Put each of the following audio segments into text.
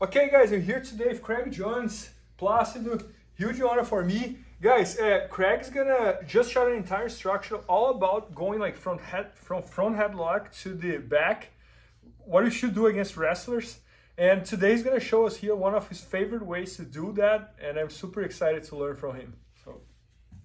Okay, guys, I'm here today with Craig Jones, Plácido. Huge honor for me. Guys, Craig's gonna just show an entire structure all about going like from front headlock to the back, what you should do against wrestlers. And today he's gonna show us here one of his favorite ways to do that, and I'm super excited to learn from him.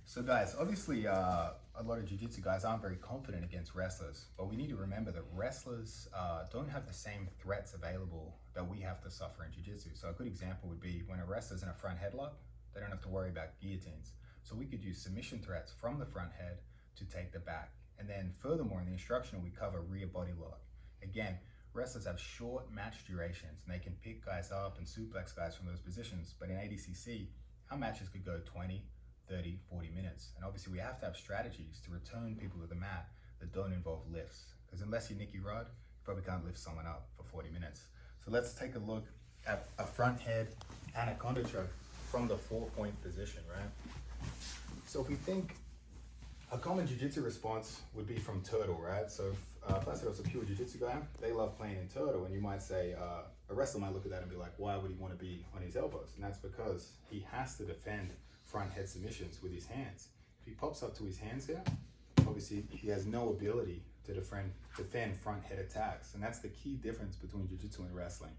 So guys, obviously a lot of jiu-jitsu guys aren't very confident against wrestlers, but we need to remember that wrestlers don't have the same threats available that we have to suffer in jiu-jitsu. So a good example would be when a wrestler's in a front headlock, they don't have to worry about guillotines. So we could use submission threats from the front head to take the back. And then furthermore, in the instructional, we cover rear body lock. Again, wrestlers have short match durations and they can pick guys up and suplex guys from those positions. But in ADCC, our matches could go 20, 30, 40 minutes. And obviously we have to have strategies to return people to the mat that don't involve lifts. Because unless you're Nicky Rod, you probably can't lift someone up for 40 minutes. So let's take a look at a front head anaconda choke from the 4-point position, right? So if we think a common jiu-jitsu response would be from turtle, right? So Placido's a pure jiu-jitsu guy, they love playing in turtle, and you might say, a wrestler might look at that and be like, why would he want to be on his elbows? And that's because he has to defend front head submissions with his hands. If he pops up to his hands here, obviously he has no ability to defend front head attacks. And that's the key difference between jiu-jitsu and wrestling.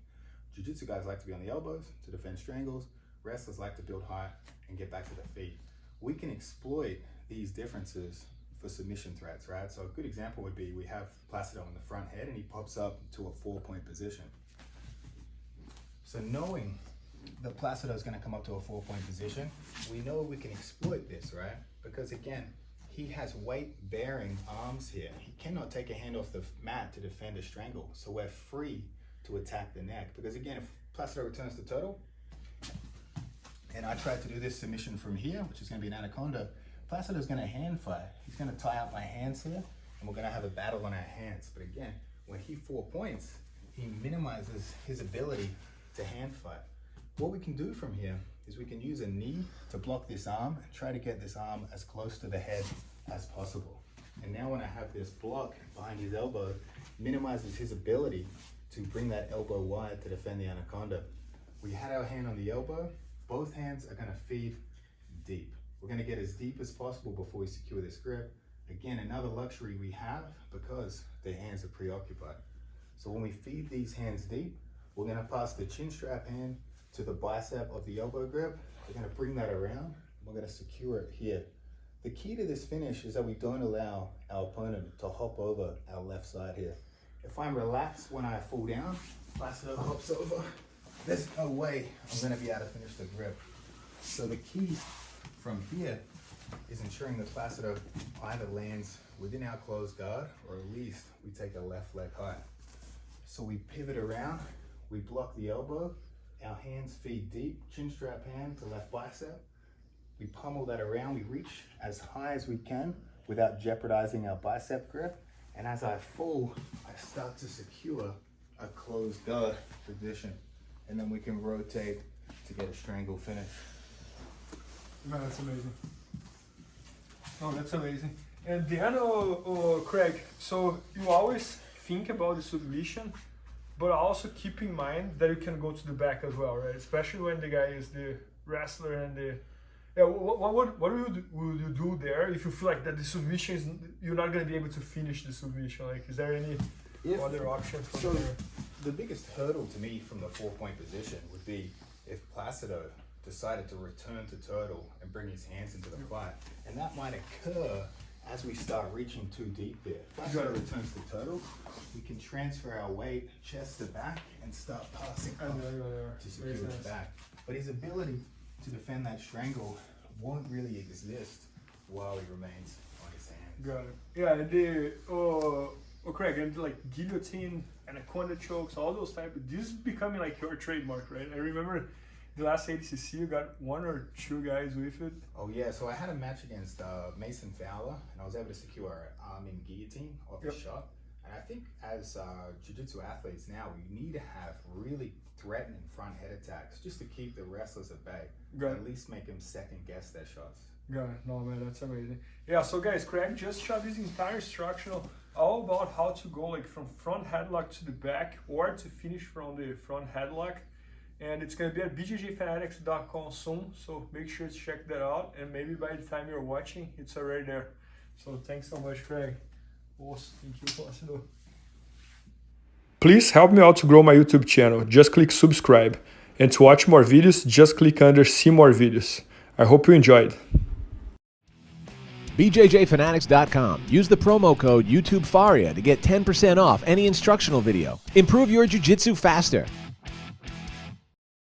Jiu-jitsu guys like to be on the elbows to defend strangles. Wrestlers like to build high and get back to the feet. We can exploit these differences for submission threats, right? So a good example would be we have Placido on the front head and he pops up to a 4-point position. So knowing that Placido is going to come up to a 4-point position, we know we can exploit this, right? Because again, he has weight-bearing arms here. He cannot take a hand off the mat to defend a strangle, so we're free to attack the neck. Because again, if Placido returns to turtle, and I try to do this submission from here, which is going to be an anaconda, Placido's going to hand fight. He's going to tie up my hands here, and we're going to have a battle on our hands. But again, when he 4 points, he minimizes his ability to hand fight. What we can do from here is we can use a knee to block this arm and try to get this arm as close to the head as possible. And now when I have this block behind his elbow, minimizes his ability to bring that elbow wide to defend the anaconda. We had our hand on the elbow, both hands are gonna feed deep. We're gonna get as deep as possible before we secure this grip. Again, another luxury we have because the hands are preoccupied. So when we feed these hands deep, we're gonna pass the chin strap hand to the bicep of the elbow grip. We're gonna bring that around. We're gonna secure it here. The key to this finish is that we don't allow our opponent to hop over our left side here. If I'm relaxed when I fall down, Placido hops over, there's no way I'm gonna be able to finish the grip. So the key from here is ensuring that Placido either lands within our closed guard or at least we take a left leg high. So we pivot around, we block the elbow, our hands feed deep, chin strap hand to left bicep. We pummel that around, we reach as high as we can without jeopardizing our bicep grip. And as I fall, I start to secure a closed guard position. And then we can rotate to get a strangle finish. Man, that's amazing. Oh, that's amazing. And then, Craig, so you always think about the submission, but also keep in mind that you can go to the back as well, right? Especially when the guy is the wrestler and the... Yeah, what would you do there if you feel like that the submission is... You're not going to be able to finish the submission? Like, is there any other option from there? The biggest hurdle to me from the 4-point position would be if Placido decided to return to turtle and bring his hands into the fight. And that might occur as we start reaching too deep there. If Placido returns to turtle, we can transfer our weight chest to back and start passing up to secure his back. But his ability to defend that strangle won't really exist while he remains on his hands. Got it. Yeah, and the Craig, and like guillotine, anaconda chokes, all those type. This is becoming like your trademark, right? I remember the last ADCC, you got 1 or 2 guys with it. Oh yeah, so I had a match against Mason Fowler, and I was able to secure an arm in guillotine off a shot. And I think as jiu-jitsu athletes now, we need to have really threatening front head attacks just to keep the wrestlers at bay. At least make them second guess their shots. Got it. No, man, that's amazing. Yeah, so guys, Craig just shot this entire instructional all about how to go like from front headlock to the back or to finish from the front headlock. And it's going to be at bjjfanatics.com soon, so make sure to check that out. And maybe by the time you're watching, it's already there. So thanks so much, Craig. Thank you. Please help me out to grow my YouTube channel. Just click subscribe. And to watch more videos, just click under see more videos. I hope you enjoyed. BJJFanatics.com. Use the promo code YouTubeFaria to get 10% off any instructional video. Improve your jiu-jitsu faster.